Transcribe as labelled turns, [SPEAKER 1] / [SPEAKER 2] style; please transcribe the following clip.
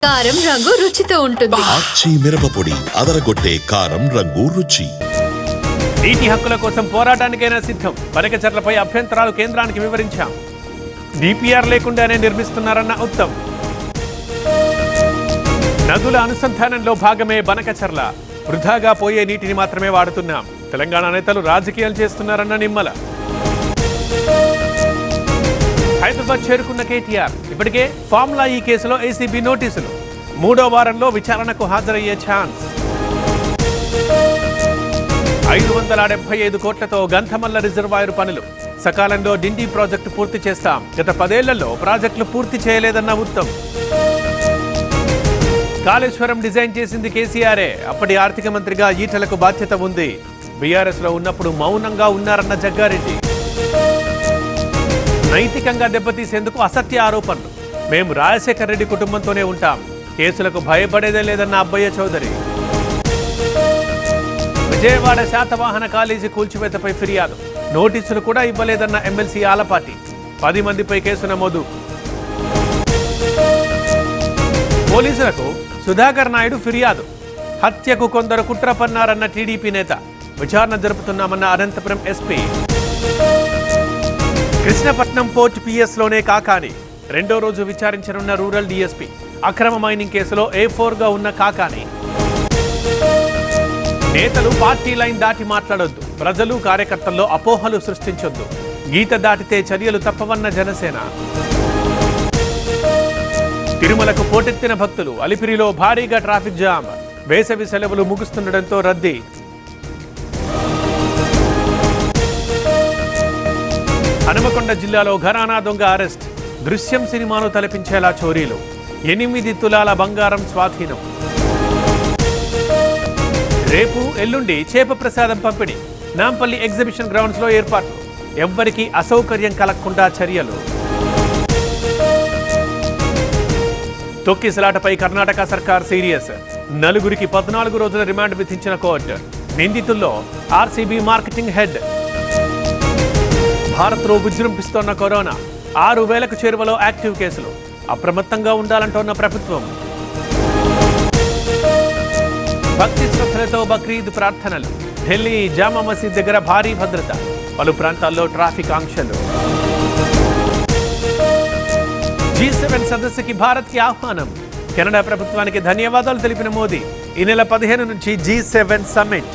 [SPEAKER 1] కారం రంగు రుచితో ఉంటుంది.
[SPEAKER 2] ఆచి మిరపపొడి అదరగొట్టే కారం రంగు రుచి.
[SPEAKER 3] నీటి హక్కుల కోసం పోరాటానికైనా సిద్ధం. బనకచెర్లపై అభ్యంతరాలు కేంద్రానికి వివరించాం. డిపిఆర్ లేకుండానే నిర్మిస్తున్నారన్న ఉత్తమ్. నదుల అనుసంధానంలో భాగమే బనకచెర్ల. వృధాగా పోయే నీటిని మాత్రమే వాడుతున్నాం. తెలంగాణ నేతలు రాజకీయాలు చేస్తున్నారన్న నిమ్మల. హైదరాబాద్ చేరుకున్న కేటీఆర్. ఇప్పటికే ఫార్ములా ఈ కేసులో ఏసీబీ నోటీసులు. 3వ వారంలో విచారణకు హాజరయ్యే ఛాన్స్. 575 కోట్లతో గంధమల్ల రిజర్వాయర్ పనులు. సకాలంలో డిండి ప్రాజెక్టు పూర్తి చేస్తాం. గత 10 ఏళ్లలో ప్రాజెక్టులు పూర్తి చేయలేదన్న ఉత్తమ్. కాళేశ్వరం డిజైన్ చేసింది కేసీఆరే. అప్పటి ఆర్థిక మంత్రిగా ఈటలకు బాధ్యత ఉంది. బీఆర్ఎస్ లో ఉన్నప్పుడు మౌనంగా ఉన్నారన్న జగ్గారెడ్డి. నైతికంగా దెబ్బతీసేందుకు అసత్య ఆరోపణలు. మేము రాజశేఖర రెడ్డి కుటుంబంతోనే ఉంటాం. కేసులకు భయపడేదే లేదన్న అబ్బయ్య చౌదరి. విజయవాడ శాతవాహన కాలేజీ కూల్చివేతపై ఫిర్యాదు. నోటీసులు కూడా ఇవ్వలేదన్న ఎమ్మెల్సీ ఆలపాటి. 10 మందిపై కేసు నమోదు. పోలీసులకు సుధాకర్ నాయుడు ఫిర్యాదు. హత్యకు కొందరు కుట్ర పన్నారన్న టీడీపీ నేత. విచారణ జరుపుతున్నామన్న అనంతపురం ఎస్పీ. కృష్ణపట్నం పోర్ట్ పిఎస్లోనే కాకాని. 2వ రోజు విచారించనున్న రూరల్ డీఎస్పీ. అక్రమ మైనింగ్ కేసులో A4గా ఉన్న కాకాని. నేతలు పార్టీ లైన్ దాటి మాట్లాడొద్దు. ప్రజలు కార్యకర్తల్లో అపోహలు సృష్టించొద్దు. గీత దాటితే చర్యలు తప్పవన్న జనసేన. తిరుమలకు పోటెత్తిన భక్తులు. అలిపిరిలో భారీగా ట్రాఫిక్ జామ్. వేసవి సెలవులు ముగుస్తుండటంతో రద్దీ. హనుమకొండ జిల్లాలో ఘరానా దొంగ అరెస్ట్. దృశ్యం సినిమాను తలపించేలా చోరీలు. 8 తులాల బంగారం స్వాధీనం. రేపు ఎల్లుండి చేప ప్రసాదం పంపిణీ. నాంపల్లి ఎగ్జిబిషన్ గ్రౌండ్స్ లో ఏర్పాట్లు. ఎవ్వరికీ అసౌకర్యం కలగకుండా చర్యలు. తొక్కిసలాటపై కర్ణాటక సర్కార్ సీరియస్. 4గురికి 14 రోజుల రిమాండ్ విధించిన కోర్టు. నిందితుల్లో ఆర్సీబీ మార్కెటింగ్ హెడ్. భారత్లో విజృంభిస్తోన్న కరోనా. 6,000కు చేరువలో యాక్టివ్ కేసులు. అప్రమత్తంగా ఉండాలంటోన్న ప్రభుత్వం. భక్తి శ్రద్ధలతో బక్రీద్ ప్రార్థనలు. ఢిల్లీ జామా మసీద్ దగ్గర భారీ భద్రత. పలు ప్రాంతాల్లో ట్రాఫిక్ ఆంక్షలు. G7 సదస్సుకి భారత్కి ఆహ్వానం. కెనడా ప్రభుత్వానికి ధన్యవాదాలు తెలిపిన మోదీ. ఈ నెల 15 నుంచి G7 సమ్మిట్.